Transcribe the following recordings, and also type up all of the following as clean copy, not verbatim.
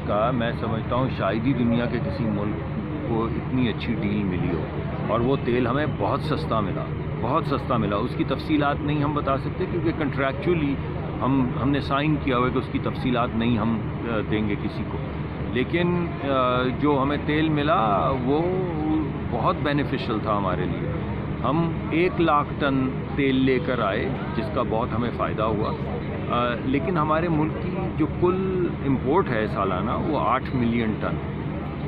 کا میں سمجھتا ہوں شاید ہی دنیا کے کسی ملک کو اتنی اچھی ڈیل ملی ہو، اور وہ تیل ہمیں بہت سستا ملا. اس کی تفصیلات نہیں ہم بتا سکتے کیونکہ کنٹریکچولی ہم نے سائن کیا ہوا ہے کہ اس کی تفصیلات نہیں ہم دیں گے کسی کو، لیکن جو ہمیں تیل ملا وہ بہت بینیفیشل تھا ہمارے لیے. ہم 1,00,000 ٹن تیل لے کر آئے جس کا بہت ہمیں فائدہ ہوا، لیکن ہمارے ملک کی جو کل امپورٹ ہے سالانہ وہ 8 ملین ٹن.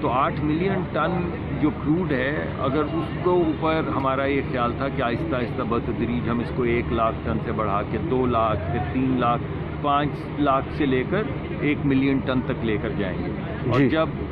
تو 8 ملین ٹن جو کروڈ ہے، اگر اس کو اوپر ہمارا یہ خیال تھا کہ آہستہ آہستہ بتدریج ہم اس کو 1,00,000 ٹن سے بڑھا کے 2 لاکھ، پھر 3 لاکھ، 5 لاکھ سے لے کر 1 ملین ٹن تک لے کر جائیں گے. اور جب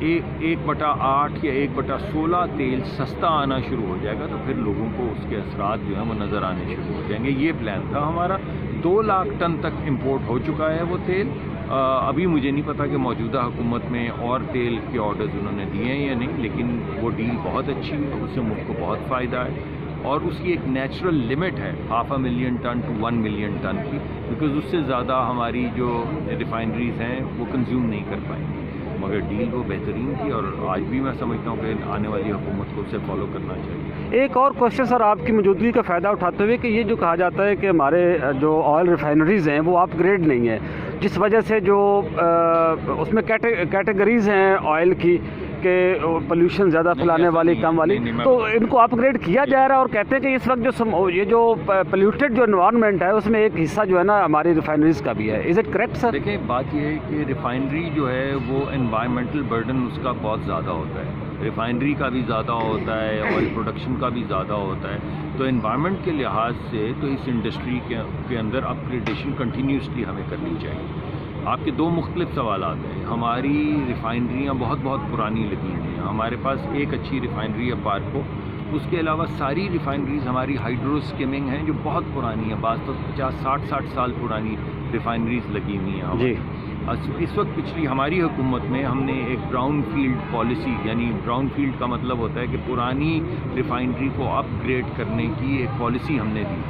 1/8 یا 1/16 تیل سستا آنا شروع ہو جائے گا تو پھر لوگوں کو اس کے اثرات جو ہیں وہ نظر آنے شروع ہو جائیں گے. یہ پلان تھا ہمارا. 2 لاکھ ٹن تک امپورٹ ہو چکا ہے وہ تیل. ابھی مجھے نہیں پتا کہ موجودہ حکومت میں اور تیل کے آرڈرز انہوں نے دیے ہیں یا نہیں، لیکن وہ ڈیل بہت اچھی ہے، اس سے ملک کو بہت فائدہ ہے. اور اس کی ایک نیچرل لمٹ ہے 500,000 ٹن ٹو 1 ملین ٹن کی، بیکاز اس سے زیادہ ہماری جو ریفائنریز ہیں وہ کنزیوم نہیں کر پائیں گی. مگر ڈیل وہ بہترین تھی، اور آج بھی میں سمجھتا ہوں کہ آنے والی حکومت کو اسے فالو کرنا چاہیے. ایک اور کوشچن سر آپ کی موجودگی کا فائدہ اٹھاتے ہوئے کہ یہ جو کہا جاتا ہے کہ ہمارے جو آئل ریفائنریز ہیں وہ اپ گریڈ نہیں ہیں، جس وجہ سے جو اس میں کیٹیگریز ہیں آئل کی کہ پولیوشن زیادہ پھیلانے والی، کم والی، تو ان کو اپ گریڈ کیا جا رہا ہے. اور کہتے ہیں کہ اس وقت یہ جو پولیوٹیڈ جو انوائرمنٹ ہے اس میں ایک حصہ جو ہے نا ہماری ریفائنریز کا بھی ہے. از اٹ کریکٹ سر؟ دیکھیں بات یہ ہے کہ ریفائنری جو ہے وہ انوائرمنٹل برڈن اس کا بہت زیادہ ہوتا ہے. ریفائنری کا بھی زیادہ ہوتا ہے، آئل پروڈکشن کا بھی زیادہ ہوتا ہے. تو انوائرمنٹ کے لحاظ سے تو اس انڈسٹری کے اندر اپ گریڈیشن کنٹینیوسلی ہمیں کرنی چاہیے. آپ کے 2 مختلف سوالات ہیں. ہماری ریفائنریاں بہت پرانی لگی ہوئی ہیں. ہمارے پاس ایک اچھی ریفائنری ہے پارکو. اس کے علاوہ ساری ریفائنریز ہماری ہائیڈرو اسکمنگ ہیں جو بہت پرانی ہیں، بعض تو 50-60 سال پرانی ریفائنریز لگی ہوئی ہیں ہماری. اس وقت پچھلی ہماری حکومت میں ہم نے ایک براؤن فیلڈ پالیسی، یعنی براؤن فیلڈ کا مطلب ہوتا ہے کہ پرانی ریفائنری کو اپ گریڈ کرنے کی ایک پالیسی ہم نے دی،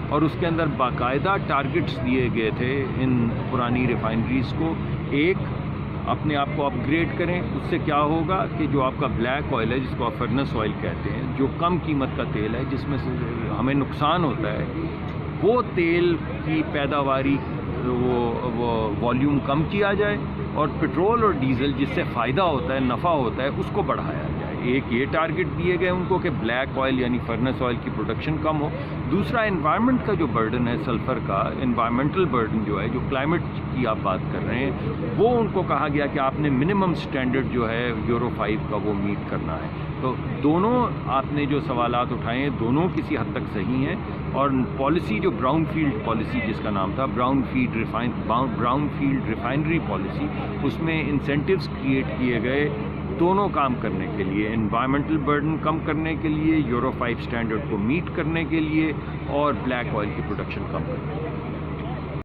اور اس کے اندر باقاعدہ ٹارگٹس دیے گئے تھے ان پرانی ریفائنریز کو. ایک، اپنے آپ کو اپ گریڈ کریں. اس سے کیا ہوگا کہ جو آپ کا بلیک آئل ہے جس کو آپ فرنس آئل کہتے ہیں، جو کم قیمت کا تیل ہے جس میں سے ہمیں نقصان ہوتا ہے، وہ تیل کی پیداواری وہ والیوم کم کیا جائے، اور پٹرول اور ڈیزل جس سے فائدہ ہوتا ہے، نفع ہوتا ہے، اس کو بڑھایا جائے. ایک یہ ٹارگٹ دیے گئے ان کو کہ بلیک آئل یعنی فرنس آئل کی پروڈکشن کم ہو. دوسرا، انوائرمنٹ کا جو برڈن ہے سلفر کا، انوائرمنٹل برڈن جو ہے، جو کلائمیٹ کی آپ بات کر رہے ہیں، وہ ان کو کہا گیا کہ آپ نے منیمم سٹینڈرڈ جو ہے یورو 5 کا وہ میٹ کرنا ہے. تو دونوں آپ نے جو سوالات اٹھائے ہیں دونوں کسی حد تک صحیح ہیں. اور پالیسی جو براؤن فیلڈ پالیسی جس کا نام تھا براؤن فیلڈ ریفائنری پالیسی، اس میں انسینٹیوز کریٹ کیے گئے دونوں کام کرنے کے لیے، انوائرمنٹل برڈن کم کرنے کے لیے، یورو 5 سٹینڈرڈ کو میٹ کرنے کے لیے، اور بلیک آئل کی پروڈکشن کم کرنے کے لیے.